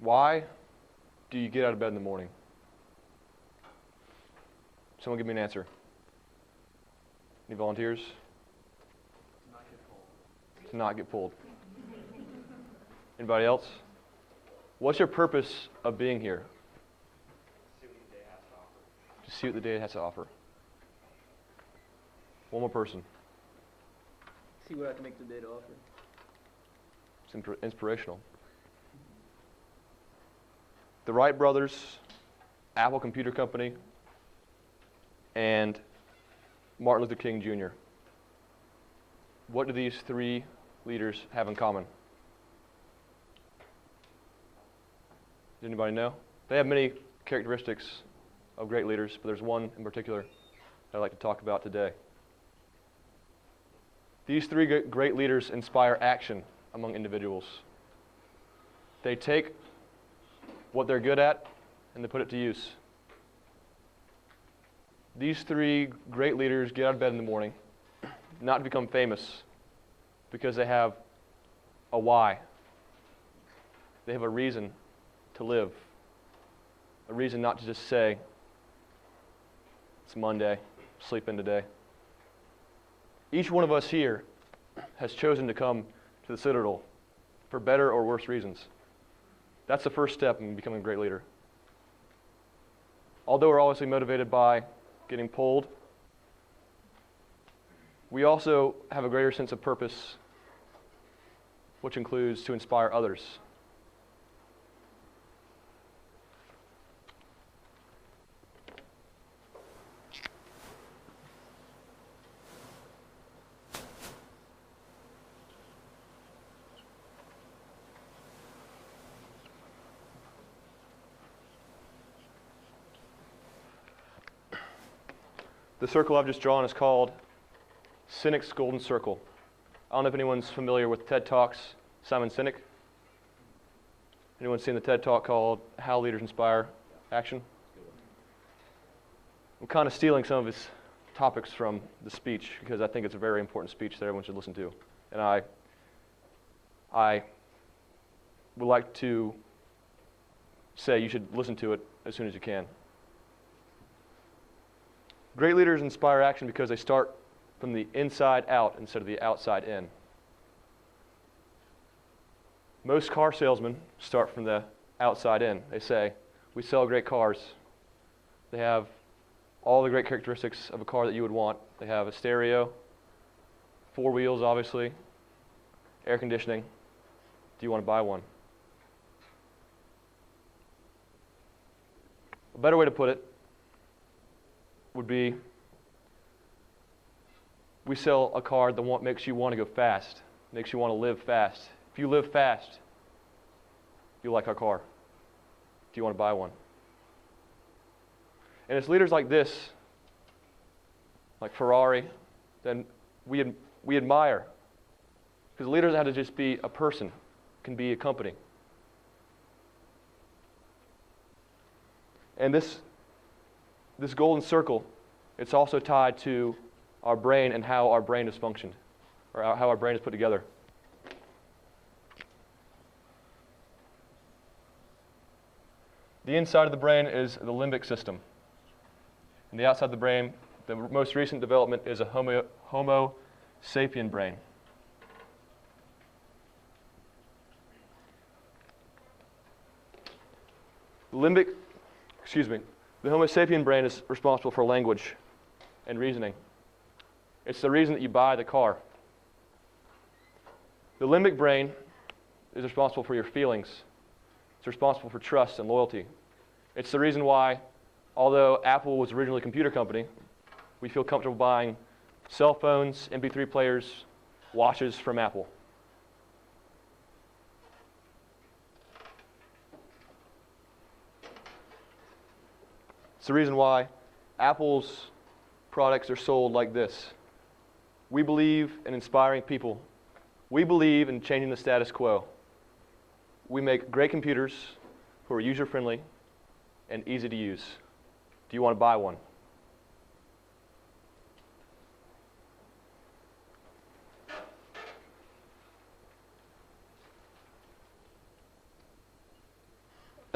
Why do you get out of bed in the morning? Someone give me an answer. Any volunteers? To not get pulled. Anybody else? What's your purpose of being here? See what the day has to offer. To see what the day has to offer. One more person. See what I can make the day to offer. It's inspirational. The Wright brothers, Apple Computer Company, and Martin Luther King Jr. What do these three leaders have in common? Does anybody know? They have many characteristics of great leaders, but there's one in particular that I'd like to talk about today. These three great leaders inspire action among individuals. They take what they're good at and they put it to use. These three great leaders get out of bed in the morning, not to become famous, because they have a why. They have a reason to live. A reason not to just say, it's Monday, sleep in today. Each one of us here has chosen to come to the Citadel for better or worse reasons. That's the first step in becoming a great leader. Although we're obviously motivated by getting pulled, we also have a greater sense of purpose, which includes to inspire others. The circle I've just drawn is called Sinek's Golden Circle. I don't know if anyone's familiar with TED Talks, Simon Sinek. Anyone seen the TED Talk called How Leaders Inspire Action? I'm kind of stealing some of his topics from the speech because I think it's a very important speech that everyone should listen to. And I would like to say you should listen to it as soon as you can. Great leaders inspire action because they start from the inside out instead of the outside in. Most car salesmen start from the outside in. They say, we sell great cars. They have all the great characteristics of a car that you would want. They have a stereo, 4 wheels obviously, air conditioning. Do you want to buy one? A better way to put it would be, we sell a car that makes you want to go fast, makes you want to live fast. If you live fast, you like our car. Do you want to buy one? And it's leaders like this, like Ferrari, then we admire. Because leaders don't have to just be a person, can be a company. And this golden circle, it's also tied to our brain and how our brain is functioned, or how our brain is put together. The inside of the brain is the limbic system. And the outside of the brain, the most recent development is a Homo sapien brain. The Homo sapien brain is responsible for language and reasoning. It's the reason that you buy the car. The limbic brain is responsible for your feelings. It's responsible for trust and loyalty. It's the reason why, although Apple was originally a computer company, we feel comfortable buying cell phones, MP3 players, watches from Apple. It's the reason why Apple's products are sold like this. We believe in inspiring people. We believe in changing the status quo. We make great computers who are user-friendly and easy to use. Do you want to buy one?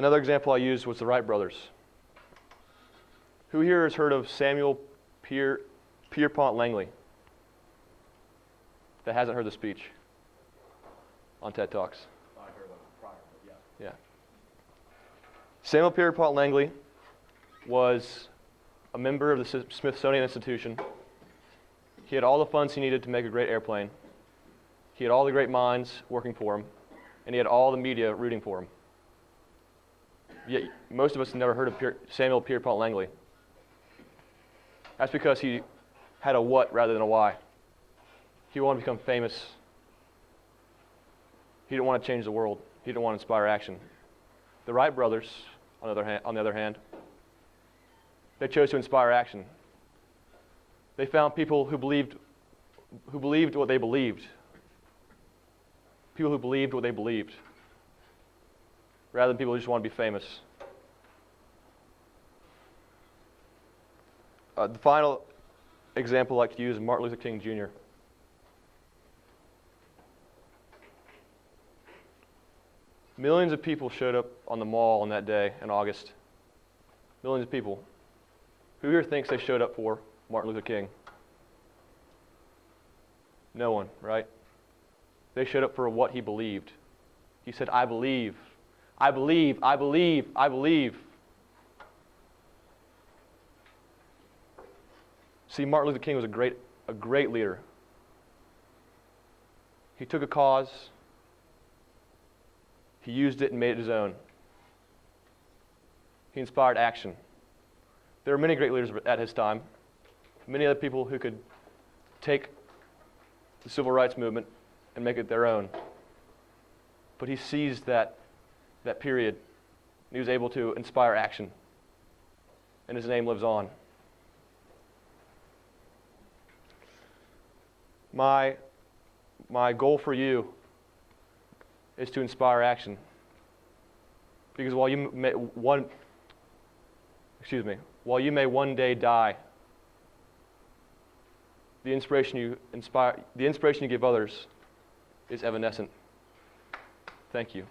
Another example I used was the Wright brothers. Who here has heard of Samuel Pierpont Langley? That hasn't heard the speech on TED Talks. I heard of it prior, but yeah. Yeah. Samuel Pierpont Langley was a member of the Smithsonian Institution. He had all the funds he needed to make a great airplane. He had all the great minds working for him, and he had all the media rooting for him. Yet most of us have never heard of Samuel Pierpont Langley. That's because he had a what rather than a why. He wanted to become famous. He didn't want to change the world. He didn't want to inspire action. The Wright brothers, on the other hand, they chose to inspire action. They found people who believed what they believed. People who believed what they believed, rather than people who just want to be famous. The final example I like to use is Martin Luther King Jr. Millions of people showed up on the mall on that day in August. Millions of people. Who here thinks they showed up for Martin Luther King? No one, right? They showed up for what he believed. He said, I believe. I believe, I believe, I believe. See, Martin Luther King was a great leader. He took a cause, he used it and made it his own. He inspired action. There were many great leaders at his time, many other people who could take the civil rights movement and make it their own. But he seized that period, and he was able to inspire action, and his name lives on. My goal for you is to inspire action. Because while you may one day die, the inspiration you give others is evanescent. Thank you.